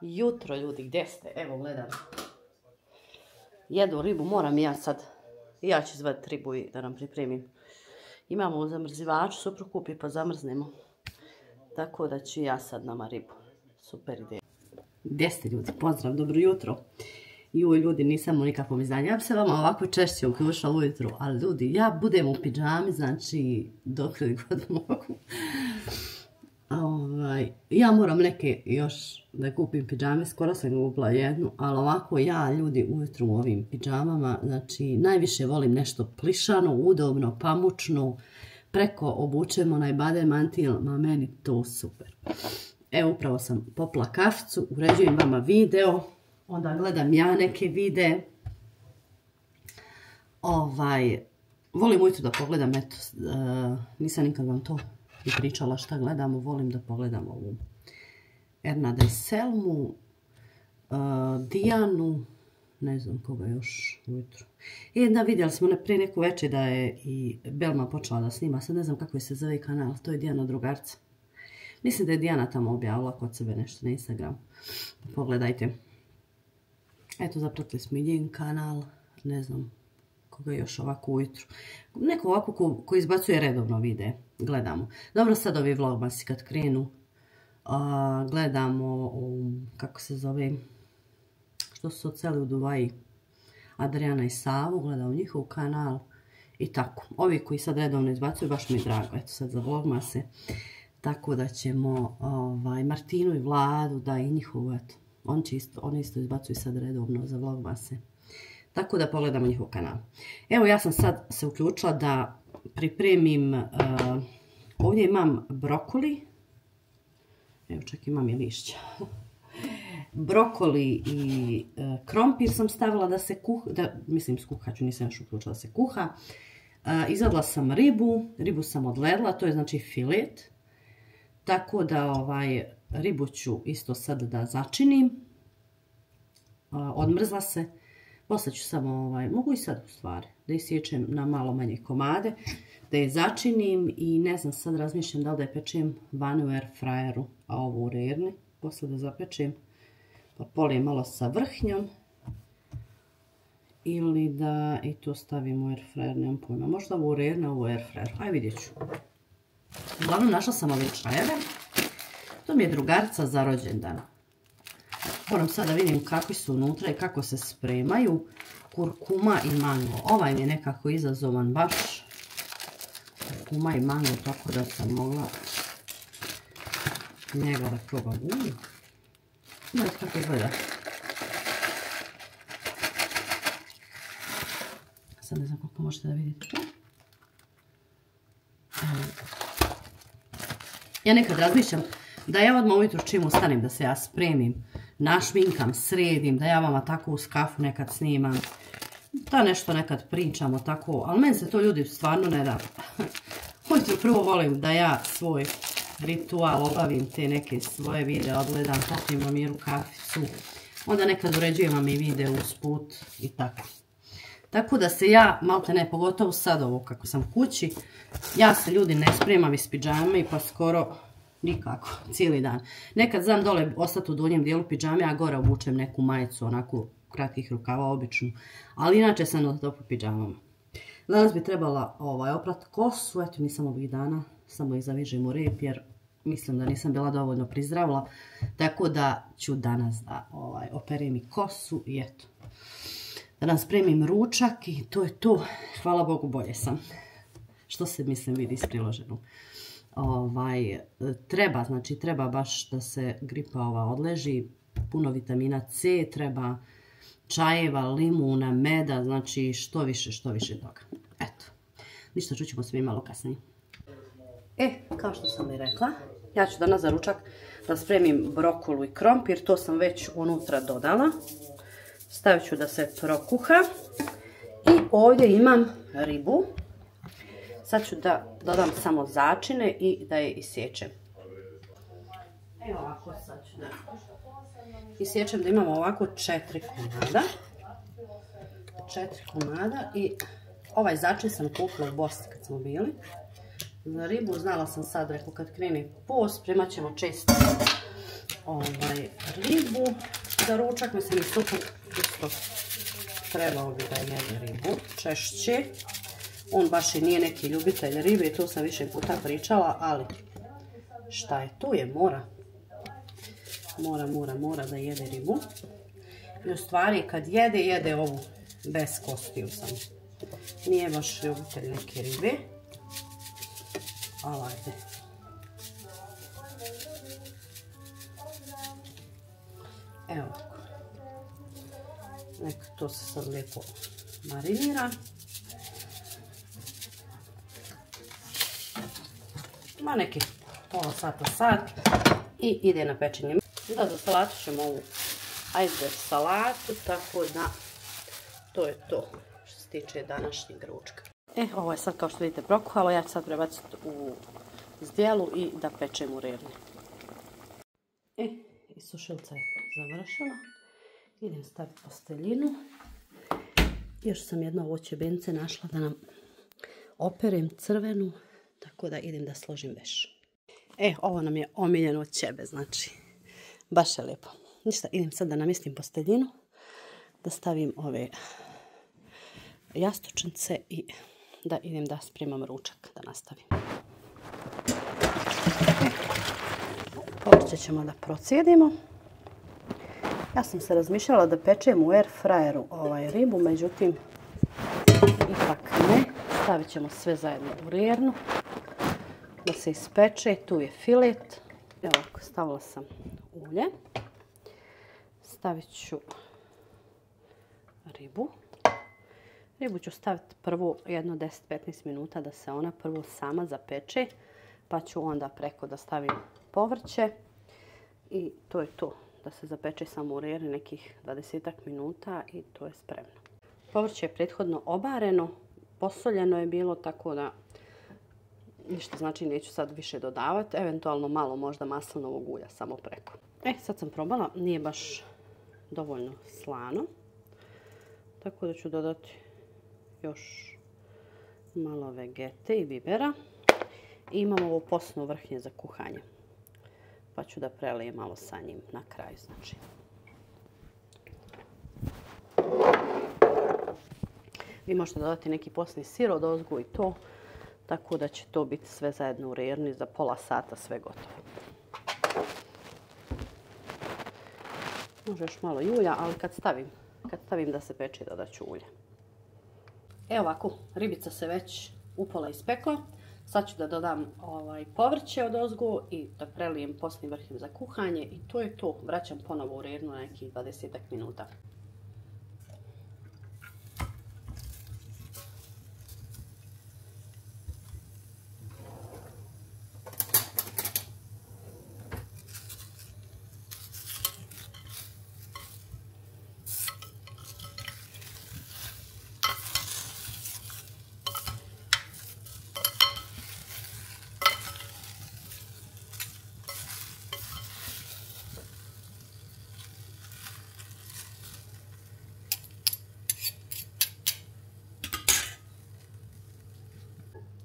Jutro, ljudi, gdje ste? Evo, gledam. Jedu ribu, moram ja sad. Ja ću izvaditi ribu i da nam pripremim. Imamo u zamrzivaču, suprug kupi pa zamrznemo. Tako da ću ja sad nama ribu. Super ideja. Gdje ste, ljudi? Pozdrav, dobro jutro. Juj, ljudi, nisam u nikakvom izdanju. Ja bi se vama ovako češće uključila ujutru, ali ljudi, ja budem u pidžami, znači, dok li god mogu. Ja moram neke još da kupim pidžame, skoro sam kupila jednu, ali ovako ja, ljudi, ujutru u ovim pidžamama, znači, najviše volim nešto plišano, udobno, pamučno, preko obučem onaj bade mantil, ma meni to super. Evo, upravo sam popila kaficu, uređujem vama video, onda gledam ja neke videe. Volim ujutru da pogledam, eto, nisam nikad vam to i pričala šta gledamo, volim da pogledam ovu Ernada i Selmu, Dijanu, ne znam koga još ujutru. Vidjeli smo prije neku večer da je i Belma počela da snima, sad ne znam kako se zove kanal, to je Dijana drugarca. Mislim da je Dijana tamo objavila kod sebe nešto na Instagramu, pogledajte. Eto, zapratili smo i njen kanal, ne znam koga još ovako ujutru. Neko ovako ko izbacuje redovno videe, gledamo. Dobro, sad ovi vlogmasi kad krenu, gledamo, kako se zove, što su oceli u Dubaji, Adriana i Savu, gledamo njihov kanal i tako. Ovi koji sad redovno izbacuju, baš mi je drago, eto sad za vlogmase. Tako da ćemo Martinu i Vladu, da i njihovu, eto. Oni isto izbacuju sad redovno za vlogmase. Tako da pogledamo njihov kanal. Evo, ja sam sad se uključila da pripremim, ovdje imam brokoli. Evo, čak imam i lišća. Brokoli i krompir sam stavila da se kuha, mislim skuhat ću, nisam još uključila da se kuha. Izvadila sam ribu sam odledila, to je znači filet. Tako da ribu ću isto sad da začinim. Odmrzla se. Poslije ću samo, mogu i sad u stvari, da isječem na malo manje komade, da je začinim i ne znam, sad razmišljam da li da je pečem vani u air fryeru, a ovo u rerni. Poslije da zapečem, pa polijem malo sa vrhnjom. Ili da i to stavim u air fryer, nemam pojma. Možda ovo u rerni, a ovo u air fryer. Aj, vidjet ću. Uglavnom, našla sam ove čajeve. To mi je drugarica za rođendan. Moram sad da vidim kakvi su unutra i kako se spremaju. Kurkuma i mango. Ovaj mi je nekako izazovan baš. Kurkuma i mango, tako da sam mogla njega da probam. Gledajte kako izgleda. Sad ne znam koliko možete da vidite. Ja nekad razmišljam da ja odmah ujutro čim ustanem da se ja spremim, našminkam, sredim, da ja vama tako uz kafu nekad snimam, da nešto nekad pričamo tako, ali meni se to ljudi stvarno ne da. Ujutro prvo volim da ja svoj ritual obavim, te neke svoje videe odgledam, popijem na miru kaficu, onda nekad uređujem vam i video usput i tako. Tako da se ja, malte ne, pogotovo sad ovo kako sam kući, ja se ljudi ne spremam iz pidžame i pa skoro nikako, cijeli dan. Nekad znam dole ostati u donjem dijelu pidžame, a gore obučem neku majicu, onako kratkih rukava, običnu. Ali inače sam na topu pidžamama. Danas bi trebala oprati kosu, eto nisam ovih dana, samo ih zavižem u rep jer mislim da nisam bila dovoljno prizdravila. Tako da ću danas da operem i kosu i eto. Da nam spremim ručak i to je to. Hvala Bogu, bolje sam. Što se mislim vidi iz priloženog. Treba baš da se gripa odleži, puno vitamina C, treba čajeva, limuna, meda, znači što više toga. Eto, ništa, čućemo se mi malo kasnije. Kao što sam i rekla, ja ću danas za ručak da spremim brokolu i krompir, to sam već unutra dodala. Stavit ću da se prokuha i ovdje imam ribu. Sad ću da dodam samo začine i da je isječem. Evo ovako, sad ću da isječem da imamo ovako 4 komada. 4 komada i ovaj začin sam kupila u Bosni kad smo bili. Za ribu znala sam sad, rekao kad krene post, spremat ćemo često ribu za ručak. Mislim, i suprug isto trebao bi da jede ribu češće. On baš i nije neki ljubitelj ribe, to sam više puta pričala, ali šta je tu je, mora da jede ribu. I u stvari kad jede ovu bez kostiju sam. Nije baš ljubitelj neke ribe. Ali ajde. Evo ovako. Neka to se sad lijepo marinira. Ma neki pola sata, sat i ide na pečenje. Da, za salatu ćemo ovu iceberg salatu, tako da to je to što se tiče današnjeg ručka. Ovo je sad kao što vidite prokuhalo, ja ću sad prebaciti u zdjelu i da pečem u rerni. I sušilca je završila. Idem staviti posteljinu. Još sam jedno voće bence našla da nam operem crvenu, tako da idem da složim veš. Ovo nam je omiljeno od ćebe, znači baš je lijepo. Ništa, idem sad da namjestim posteljinu, da stavim ove jastučnice i da idem da spremam ručak, da nastavim. Povrće ćemo da procijedimo. Ja sam se razmišljala da pečem u air fryeru ribu, međutim ipak ne. Stavit ćemo sve zajedno u rernu da se ispeče. Tu je filet. Evo ovako, stavila sam ulje. Stavit ću ribu. Ribu ću staviti prvo jedno 10-15 minuta da se ona prvo sama zapeče, pa ću onda preko da stavim povrće i to je to. Da se zapeče samo u rerni nekih 20 minuta i to je spremno. Povrće je prethodno obareno, posoljeno je bilo, tako da ništa, znači neću sad više dodavati, eventualno malo možda maslinovog ulja samo preko. Sad sam probala, nije baš dovoljno slano, tako da ću dodati još malo vegete i bibera. I imam ovo posno vrhnje za kuhanje, pa ću da prelijem malo sa njim na kraju, znači. Vi možete dodati neki posni sir odozgo i to, tako da će to biti sve zajedno u rerni za pola sata, sve gotovo. Može još malo i ulja, ali kad stavim da se peče dodat ću ulje. Evo ovako, ribica se već upola ispekla. Sad ću da dodam povrće odozgo i da prelijem posni vrhnje za kuhanje i to je to. Vraćam ponovo u rernu na nekih 20 minuta.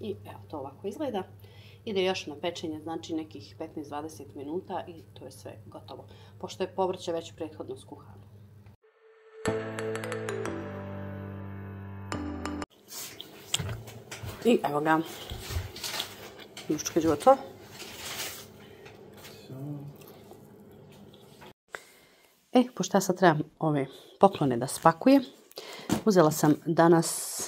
I evo to ovako izgleda. Ide još na pečenje, znači nekih 15-20 minuta i to je sve gotovo. Pošto je povrće već prethodno skuhano. I evo ga. Ručak je gotov. Pošto ja sad trebam ove poklone da spakujem, uzela sam danas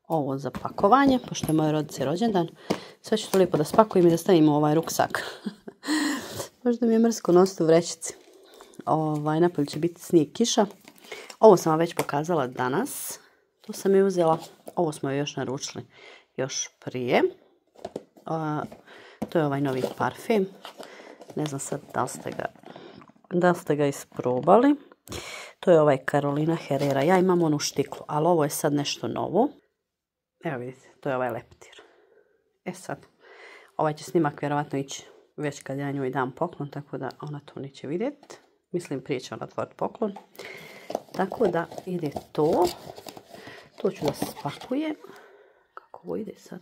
ovo za pakovanje, pošto je moje rodice rođendan. Sve ću to lijepo da spakujem i da stavim u ovaj ruksak. Možda mi je mrsko nositi u vrećici. Napolje će biti snijeg, kiša. Ovo sam vam već pokazala danas. To sam je uzela. Ovo smo joj još naručili još prije. To je ovaj novi parfem. Ne znam sad da li ste ga isprobali. To je ovaj Carolina Herrera. Ja imam onu štiklu, ali ovo je sad nešto novo. Evo vidite, to je ovaj leptir. Sad, ovaj će snimak vjerovatno ići već kad ja njoj dam poklon, tako da ona to neće vidjeti. Mislim, prije će ona otvoriti poklon. Tako da ide to. To ću da se spakujem. Kako ovo ide sad?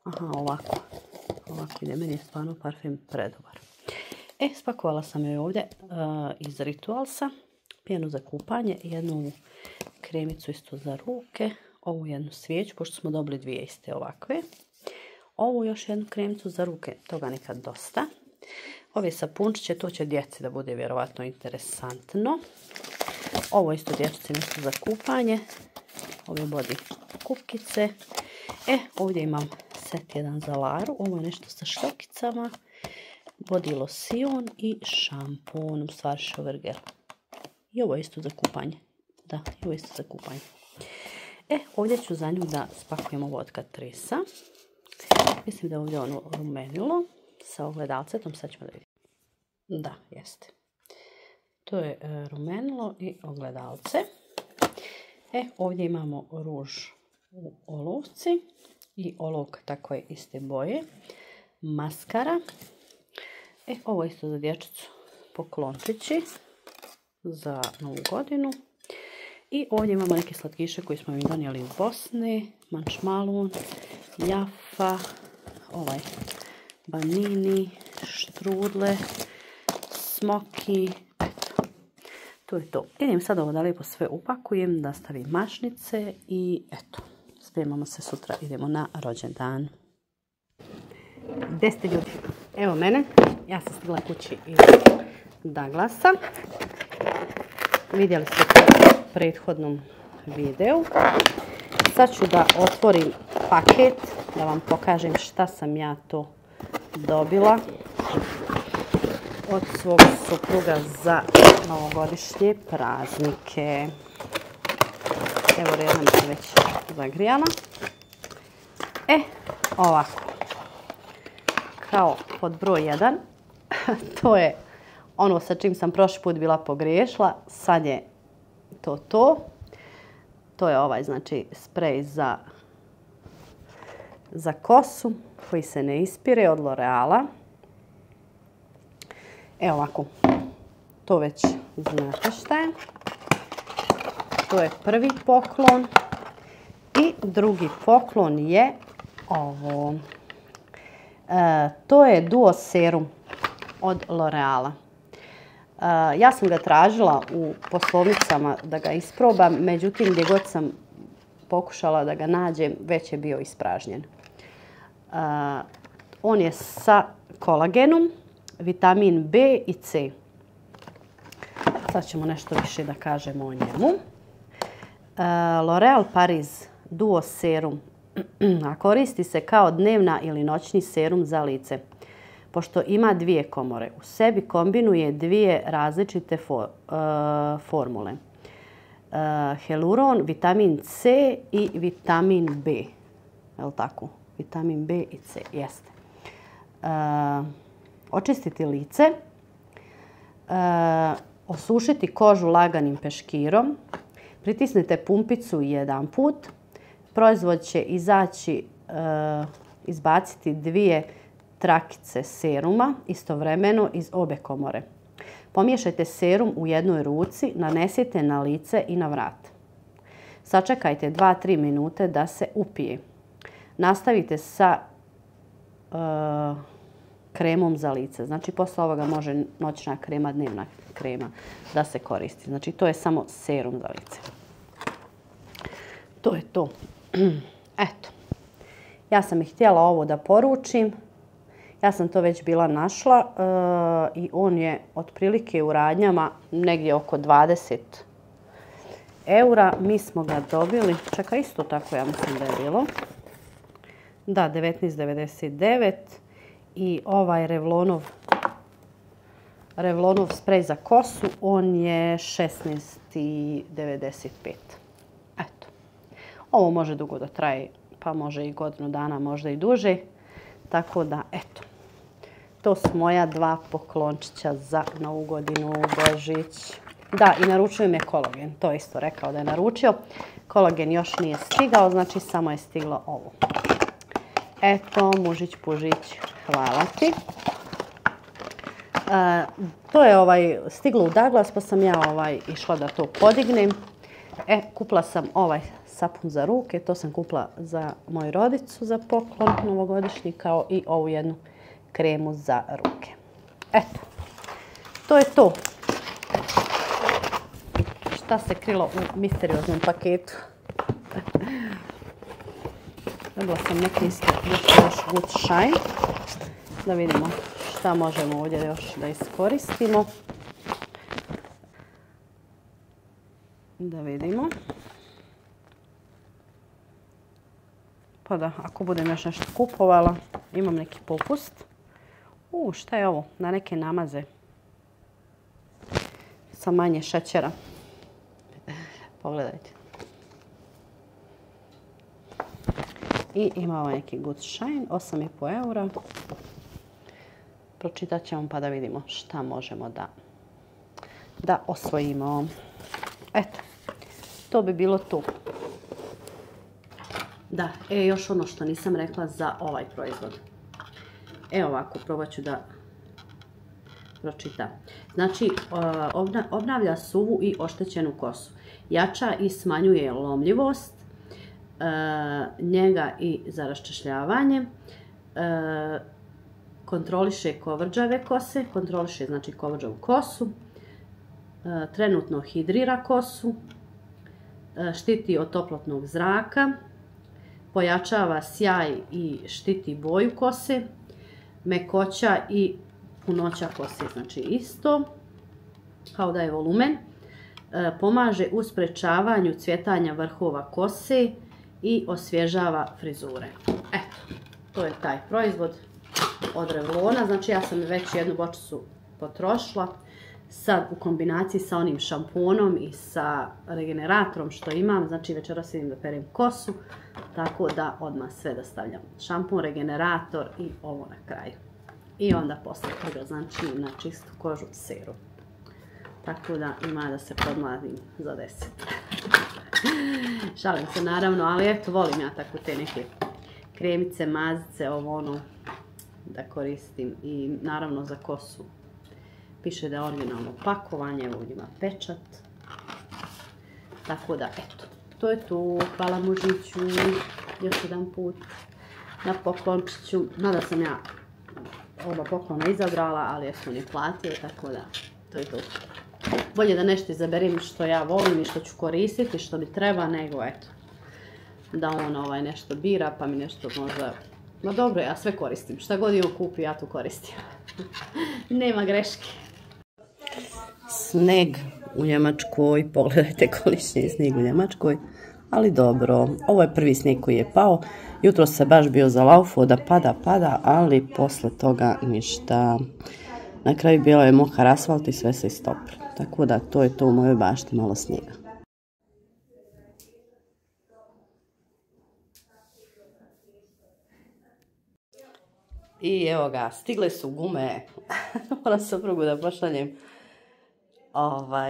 Aha, ovako. Ovako ide, meni je stvarno parfem predobar. Spakovala sam joj ovdje iz Ritualsa pjenu za kupanje, jednu kremicu isto za ruke, ovu jednu svijeću, pošto smo dobili dvije iste ovakve. Ovu još jednu kremicu za ruke, toga nikad dosta. Ove sapunčiće, to će djeci da bude vjerovatno interesantno. Ovo isto dječice nešto za kupanje. Ove body kupkice. Ovdje imam set jedan za Laru. Ovo je nešto sa šljokicama. Body lotion i šampon, u stvari shower. I ovo je isto za kupanje. Da, i ovo je isto za kupanje. Ovdje ću za nju da spakujem ovo od Catrice. Mislim da je ovdje ono rumenilo sa ogledalcetom, sad ćemo da vidimo. Da, jeste. To je rumenilo i ogledalce. Ovdje imamo ruž u olovci i olovka takve iste boje. Maskara. Ovo je isto za dječicu, poklončići za Novu godinu. I ovdje imamo neke slatkiše koji smo im donijeli iz Bosne. Mančmalun, Jaffa, ovaj banini, štrudle, smoki. To je to. Idem sad ovo da lijepo sve upakujem, da stavim mašnice i eto, spremamo se sutra, idemo na rođendan. Gdje ste ljudi? Evo mene, ja sam stigla kući iz Douglasa. Vidjeli ste to u prethodnom videu. Sad ću da otvorim paket, da vam pokažem šta sam ja to dobila od svog supruga za novogodišnje praznike. Evo, jedna mi se već zagrijala. Ovako. Kao pod broj 1. To je ono sa čim sam prošli put bila pogriješila. Sad je to. To je ovaj, znači, sprej za kosu koji se ne ispire od L'Oreala. Evo ovako, to već znate šta je. To je prvi poklon. I drugi poklon je ovo. To je Duo serum od L'Oreala. Ja sam ga tražila u poslovnicama da ga isprobam, međutim gdje god sam pokušala da ga nađem, već je bio ispražnjen. On je sa kolagenom, vitamin B i C. Sad ćemo nešto više da kažemo o njemu. L'Oreal Paris Duo serum. A koristi se kao dnevna ili noćni serum za lice. Pošto ima dvije komore, u sebi kombinuje dvije različite formule. Hyaluron, vitamin C i vitamin B. Je li tako? Vitamin B i C, jeste. Očistiti lice. Osušiti kožu laganim peškirom. Pritisnite pumpicu jedan put. Proizvod će izbaciti dvije trakice seruma istovremeno iz obe komore. Pomiješajte serum u jednoj ruci, nanesite na lice i na vrat. Sačekajte 2-3 minute da se upije. Nastavite sa kremom za lice. Znači, posle ovoga može noćna krema, dnevna krema da se koristi. Znači, to je samo serum za lice. To je to. Eto. Ja sam i htjela ovo da poručim. Ja sam to već bila našla i on je otprilike u radnjama negdje oko 20 eura. Mi smo ga dobili, čekaj, isto tako ja mislim da je bilo. Da, 19,99 i ovaj Revlonov sprej za kosu, on je 16,95. Eto. Ovo može dugo da traje, pa može i godinu dana, možda i duže. Tako da, eto. To su moja dva poklončića za Novu godinu, Božić. Da, i naručujem je kolagen. To je isto rekao da je naručio. Kolagen još nije stigao, znači samo je stiglo ovo. Eto, mužić pužić, hvala ti. To je stiglo u Douglas, pa sam ja išla da to podignem. Kupila sam ovaj sapun za ruke, to sam kupila za moju rodicu za poklon novogodišnji, kao i ovu jednu kremu za ruke. Eto, to je to. Šta se krilo u misterioznom paketu. Dobila sam neki isto još Good Shine. Da vidimo šta možemo ovdje još da iskoristimo. Da vidimo. Pa da, ako budem još nešto kupovala, imam neki popust. Šta je ovo? Na neke namaze. Sa manje šećera. Pogledajte. I imamo neki Good Shine, 8,5 eura. Pročitat ćemo pa da vidimo šta možemo da osvojimo. Eto, to bi bilo to. Da, još ono što nisam rekla za ovaj proizvod. Evo ovako, probat ću da pročitam. Znači, obnavlja suvu i oštećenu kosu. Jača i smanjuje lomljivost, njega i za raščešljavanje, kontroliše kovrđave kose, kontroliše znači kovrđavu kosu, trenutno hidrira kosu, štiti od toplotnog zraka, pojačava sjaj i štiti boju kose, mekoća i punoća kose, znači isto, kao da je volumen, pomaže u sprečavanju cvjetanja vrhova kose i osvježava frizure. Eto, to je taj proizvod od Revlona, znači ja sam već jednu bočicu potrošila, sad u kombinaciji sa onim šamponom i sa regeneratorom što imam, znači večeras idem da perim kosu, tako da odmah sve da stavljam. Šampon, regenerator i ovo na kraju. I onda posle toga, znači na čistu kožu serum. Tako da ima da se podmladim za 10. Šalim se naravno, ali eto, volim ja tako te neke kremice, mazice, ovo ono da koristim i naravno za kosu. Piše da je originalno pakovanje, evo ima pečat. Tako da, eto, to je to. Hvala mužiću, još jedan put na poklončiću. Nada sam ja oba poklona izabrala, ali eto on je platio, tako da, to je to. Bolje da nešto izaberim što ja volim i što ću koristiti, što mi treba, nego eto, da on nešto bira, pa mi nešto možda... No dobro, ja sve koristim. Šta god on kupi, ja to koristim. Nema greške. Sneg u Njemačkoj, pogledajte količni je sneg u Njemačkoj, ali dobro, ovo je prvi sneg koji je pao, jutro se baš bio zalaufo da pada, ali posle toga ništa, na kraju bilo je mokar asfalt i sve se istopilo, tako da to je to u mojoj bašti, malo snijega. I evo ga, stigle su gume, moram suprugu da pošaljem.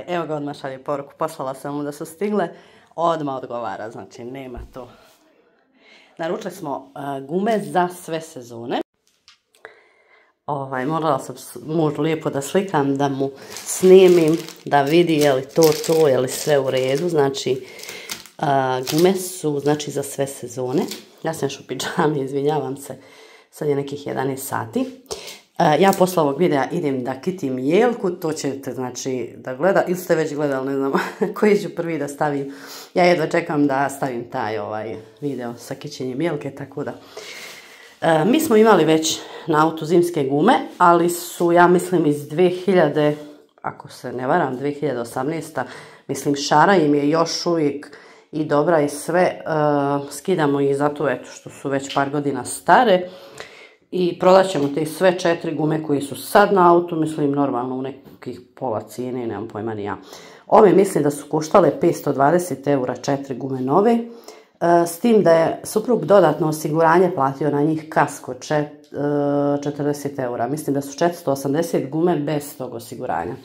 Evo ga, odmah šalje poruku, poslala sam mu da su stigle, odmah odgovara, znači nema to. Naručili smo gume za sve sezone. Morala sam mužu lijepo da slikam, da mu snimim, da vidi je li to, je li sve u redu. Znači, gume su znači za sve sezone. Ja sam još u pidžami, izvinjavam se, sad je nekih 11 sati. Ja posle ovog videa idem da kitim jelku, to ćete znači da gleda, ili ste već gledali, ne znam koji ću prvi da stavim. Ja jedva čekam da stavim taj video sa kićenjem jelke, tako da. Mi smo imali već na autu zimske gume, ali su, ja mislim, iz 2000, ako se ne varam, 2018. Mislim, šara im je još uvijek i dobra i sve. Skidamo ih zato, eto, što su već par godina stare. I prodat ćemo te sve 4 gume koji su sad na autu, mislim normalno u nekih pola cijene, nemam pojma ni ja. Ove mislim da su koštale 520 eura 4 gume nove, s tim da je suprug dodatno osiguranje platio na njih kasko 40 eura. Mislim da su 480 gume bez tog osiguranja.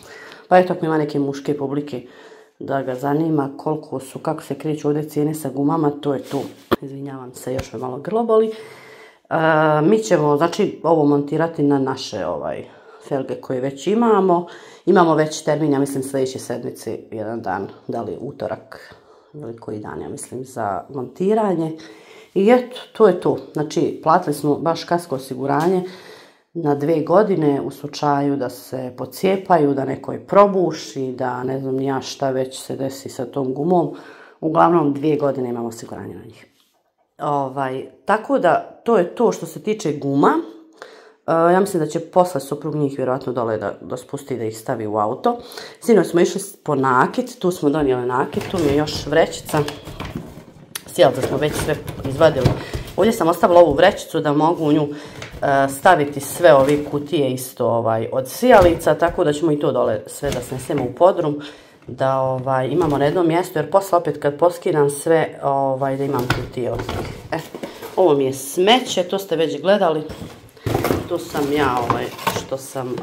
Pa eto, ako ima neke muške publike da ga zanima koliko su, kako se kreću ovdje cijene sa gumama, to je tu. Izvinjavam se, još me malo grlo boli. Mi ćemo, znači, ovo montirati na naše felge koje već imamo. Imamo već termin, ja mislim, sljedeće sedmice, jedan dan, da li utorak ili koji dan, ja mislim, za montiranje. I eto, to je to. Znači, platili smo baš kasko osiguranje na 2 godine u slučaju da se pocijepaju, da neko je probuši, da ne znam ja šta već se desi sa tom gumom. Uglavnom 2 godine imamo osiguranje na njih. Tako da to je to što se tiče guma. Ja mislim da će posle suprug njih vjerojatno dole da spusti da ih stavi u auto. Sinoć smo išli po nakit, tu smo donijeli nakit, tu mi je još vrećica. Sjelca smo već sve izvadili. Ovdje sam ostavila ovu vrećicu da mogu u nju staviti sve ove kutije isto od sijalica, tako da ćemo i to dole sve da snesemo u podrum, da imamo na jednom mjestu, jer posle opet kad poskidam sve, da imam kutije od njih. Ovo mi je smeće, to ste već gledali. Tu sam ja, što sam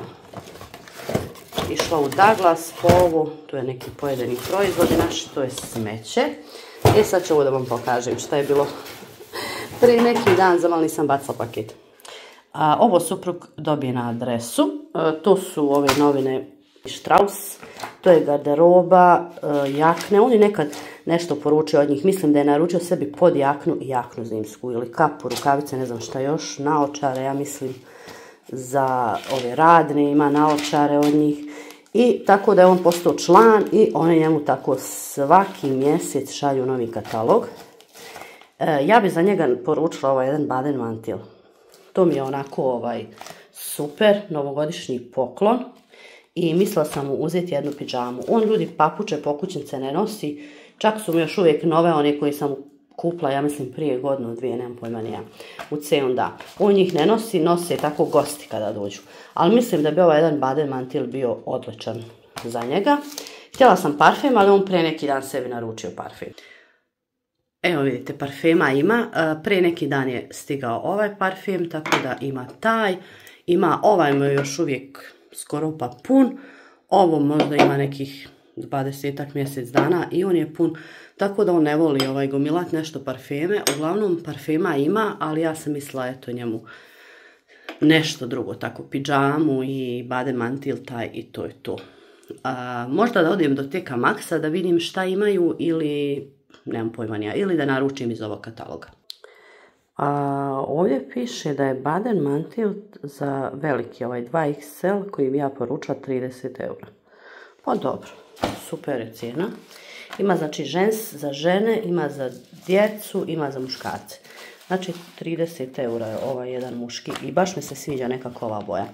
išla u Douglas po ovo, tu je neki pojedini proizvodi naši, to je smeće. Sad ću ovo da vam pokažem šta je bilo prije neki dan, za malo nisam bacala paket. Ovo suprug dobije na adresu, to su ove novine Strauss, to je garderoba, jakne, on je nekad nešto poručio od njih, mislim da je naručio sebi pod jaknu i jaknu zimsku ili kapu, rukavice, ne znam šta još, naočare, ja mislim za ove radne, ima naočare od njih i tako da je on postao član i oni njemu tako svaki mjesec šalju novi katalog. Ja bi za njega poručila ovaj jedan baden mantil. To mi je onako super novogodišnji poklon i mislila sam mu uzeti jednu pidžamu. On ljudi papuče, pokućnice ne nosi, čak su mi još uvijek nove, one koje sam kupila, ja mislim prije godinu, 2, nemam pojma nija, u C&A. On njih ne nosi, nose tako gosti kada dođu. Ali mislim da bi ovaj jedan baden mantil bio odličan za njega. Htjela sam parfem, ali on pre neki dan sebi naručio parfem. Evo vidite, parfema ima. Pre neki dan je stigao ovaj parfem, tako da ima taj. Ima ovaj mu još uvijek skoro pa pun. Ovo možda ima nekih 20-ak mjesec dana i on je pun. Tako da on ne voli gomilat nešto parfeme. Uglavnom parfema ima, ali ja sam mislila eto njemu nešto drugo. Tako pidžamu i baden mantil taj i to je to. Možda da odem do TK Maxa da vidim šta imaju ili nemam pojma nija, ili da naručim iz ovog kataloga. Ovdje piše da je baden mantil za veliki, 2XL, koji bi ja poručila 30 eura. Pa dobro, super je cijena. Ima znači za žene, ima za djecu, ima za muškarce. Znači 30 eura je ovaj jedan muški i baš mi se sviđa nekako ova boja.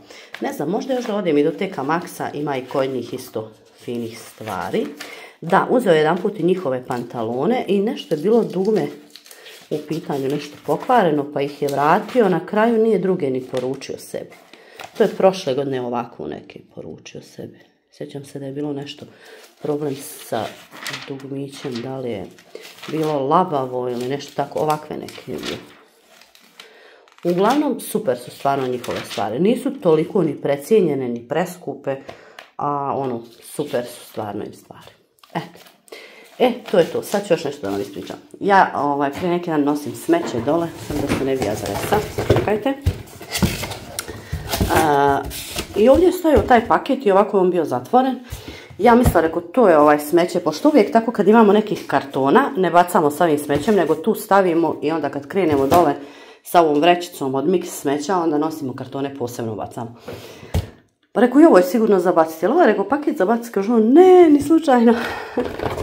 Ne znam, možda još da odem i do TK Maxa, ima i kod njih isto finih stvari. Da, uzeo jedan put i njihove pantalone i nešto je bilo dugme u pitanju, nešto pokvareno, pa ih je vratio. Na kraju nije druge ni poručio sebi. To je prošle godine ovako neke poručio sebi. Sjećam se da je bilo nešto problem sa dugmićem, da li je bilo labavo ili nešto tako, ovakve neke je bilo. Uglavnom, super su stvarno njihove stvari. Nisu toliko ni precijenjene, ni preskupe, a super su stvarno im stvari. To je to. Sad ću još nešto da vam ispričam. Ja prije neki dan nosim smeće dole, sam da se ne bi ja zaresa. Čekajte. I ovdje je stojao taj paket i ovako je on bio zatvoren. Ja mislila, rekao, to je smeće, pošto uvijek tako kad imamo nekih kartona, ne bacamo s ovim smećem, nego tu stavimo i onda kad krenemo dole sa ovom vrećicom od mix smeća, onda nosimo kartone, posebno bacamo. Rekao, i ovo je sigurno za baciti. Ali ovo je rekao, paket za baciti, kažu, ne, ni slučajno.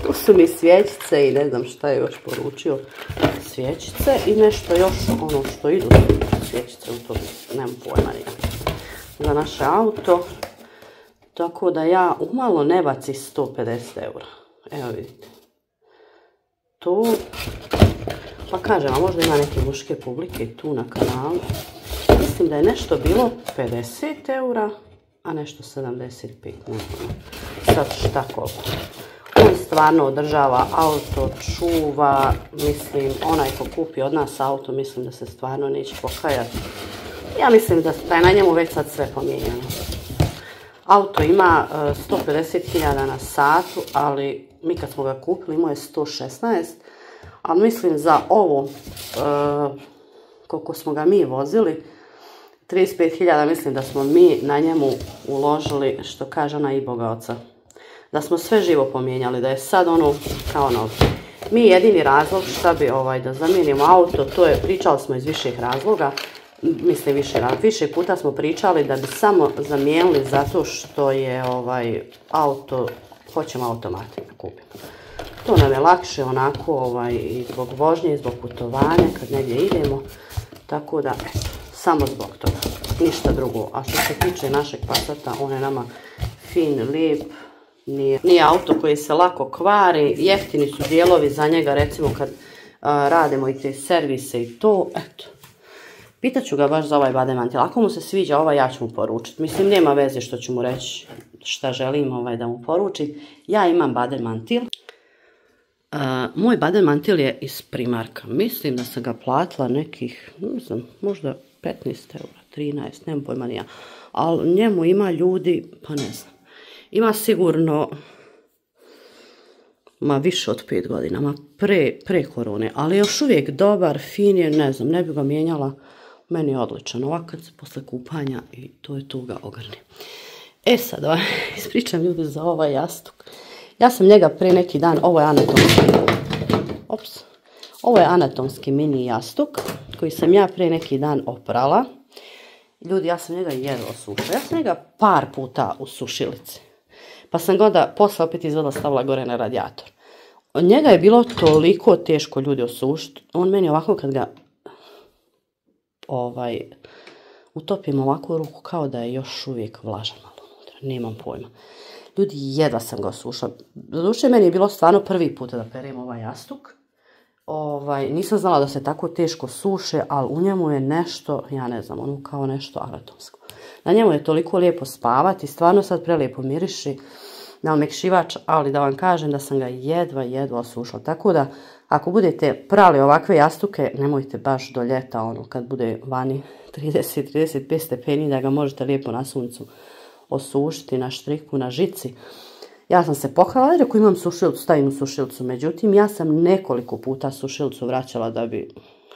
Tu su mi svjećice i ne znam šta je još poručio. Svjećice i nešto još, što idu svjećice u to, nemam pojma nije. Za naše auto. Tako da ja umalo ne baci 150 eura. Evo vidite. To, pa kažem, a možda ima neke muške publike tu na kanalu. Mislim da je nešto bilo 50 eura. A nešto 75, ne znam, sad šta koliko. On stvarno održava auto, čuva, mislim, onaj ko kupi od nas auto, mislim da se stvarno neće pokajati. Ja mislim da je na njemu već sad sve pomijenjeno. Auto ima 150.000 na satu, ali mi kad smo ga kupili imao je 116, a mislim za ovo, koliko smo ga mi vozili, 35.000 mislim da smo mi na njemu uložili, što kaže ona i Boga oca. Da smo sve živo pomijenjali, da je sad kao novo. Mi jedini razlog šta bi da zamijenimo auto, to je, pričali smo iz viših razloga, mislim više puta smo pričali da bi samo zamijenili zato što je auto, hoćemo automatik da kupimo. To nam je lakše onako i zbog vožnje i zbog putovanja kad negdje idemo, tako da eto, samo zbog toga, ništa drugo. A što se tiče našeg Passata, on je nama fin, lijep, nije auto koji se lako kvari, jeftini su dijelovi za njega, recimo kad radimo i te servise i to, eto. Pitaću ga baš za ovaj bade mantil. Ako mu se sviđa ovaj, ja ću mu poručiti. Mislim, nema veze što ću mu reći šta želim da mu poruči. Ja imam bade mantil. Moj bade mantil je iz Primarka. Mislim da sam ga platila nekih, ne znam, možda 15 eura, 13, nemam pojma nija. Ali njemu ima ljudi, pa ne znam. Ima sigurno, više od 5 godina, pre korone. Ali još uvijek dobar, fin je, ne znam, ne bi ga mijenjala. Meni je odličan, ovako kad se posle kupanja i to je tu ga ogrni. E sad, ispričam ljudi za ovaj jastuk. Ja sam njega pre neki dan, ovo je anatomski mini jastuk koji sam ja pre neki dan oprala. Ljudi, ja sam njega jedva osušila. Ja sam njega par puta u sušilici. Pa sam ga onda posle opet izvela stavila gore na radijator. Od njega je bilo toliko teško ljudi osušiti. On meni ovako kad ga utopim ovako u ruku kao da je još uvijek vlažan malo unutra, nemam pojma. Ljudi, jedva sam ga osušila. Doduše, meni je bilo stvarno prvi put da perem ovaj jastuk. Nisam znala da se tako teško suše, ali u njemu je nešto, ja ne znam, ono kao nešto anatomsko. Na njemu je toliko lijepo spavati, stvarno sad prelijepo miriši na omekšivač, ali da vam kažem da sam ga jedva osušila. Tako da, ako budete prali ovakve jastuke, nemojte baš do ljeta, kad bude vani 30-35 stepeni, da ga možete lijepo na suncu osušiti, na štriku, na žici. Ja sam se pohrala jer ako imam sušilicu, stavim u sušilicu. Međutim, ja sam nekoliko puta sušilicu vraćala da bi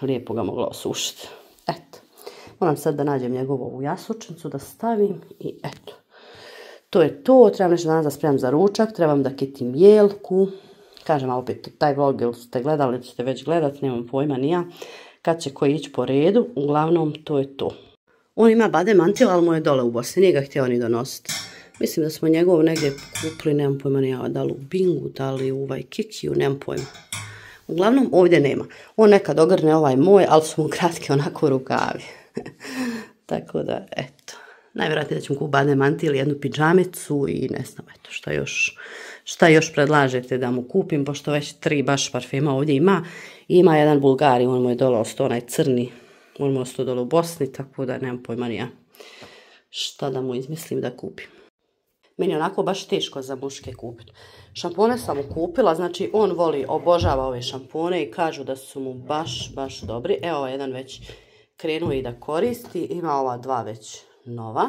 lijepo ga mogla osušiti. Eto. Moram sad da nađem njegovu jasučnicu, da stavim i eto. To je to. Trebam nešto danas da spremam za ručak. Trebam da kitim jelku. Kažem, a opet, taj vlog ili ste gledali, ili ćete već gledati, nemam pojma ni ja. Kad će koji ići po redu, uglavnom to je to. On ima bade mantil, ali mu je dole u Bosni, nije ga htio ni donositi. Mislim da smo njegov negdje kupili, nemam pojma ni ja, da li u Bingu, da li u Kikiju, nemam pojma. Uglavnom ovdje nema. On nekad ogrne ovaj moj, ali su mu kratki onako rukavi. Tako da, eto. Najvjerojatnije da ćemo kupiti bade mantil, jednu pidžamicu i ne znam, eto, šta još predlažete da mu kupim, pošto već 3 baš parfema ovdje ima. Ima jedan Bulgari, on mu je dole ostao, onaj crni, on mu je ostao dole u Bosni, tako da nemam pojma ni ja šta da mu izmislim da kupim. Meni je onako baš teško za muške kupiti. Šampone sam mu kupila, znači on obožava ove šampone i kažu da su mu baš dobri. Evo jedan već krenuo i da koristi, ima ova 2 već nova.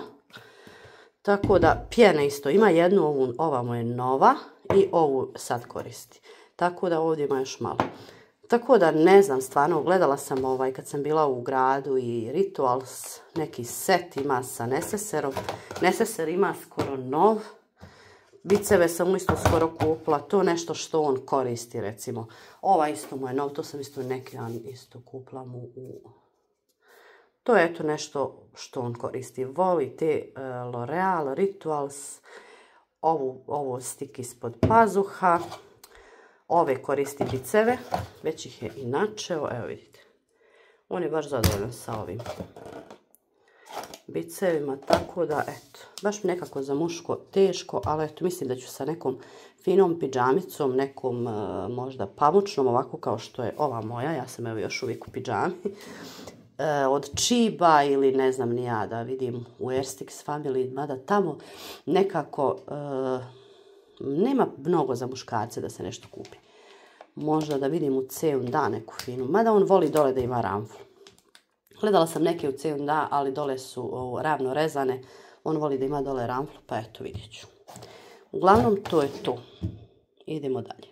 Tako da pjene isto, ima jednu, ova mu je nova i ovu sad koristi. Tako da ovdje ima još malo. Tako da ne znam, stvarno gledala sam kad sam bila u gradu i Rituals, neki set ima sa neseserom. Neseser ima skoro nov. Biceve sam mu isto skoro kupila, to nešto što on koristi recimo. Ova isto mu je nov, to sam isto neki dan isto kupila mu u... To je eto nešto što on koristi. Voli te L'Oreal, Rituals, ovo stik ispod pazuha. Ove koristi biceve, već ih je i načeo, evo vidite. On je baš zadovoljan sa ovim bicevima, tako da eto, baš mi nekako za muško teško, ali eto, mislim da ću sa nekom finom pidžamicom, nekom možda pamučnom, ovako kao što je ova moja, ja sam evo još uvijek u pidžami, od Chiba ili ne znam ni ja, da vidim u Airstix Family, mada tamo nekako... nema mnogo za muškarce da se nešto kupi. Možda da vidim u C&A neku finu. Mada on voli dole da ima ramfu. Gledala sam neke u C&A, ali dole su ravno rezane. On voli da ima dole ramfu, pa eto vidjet ću. Uglavnom to je to. Idemo dalje.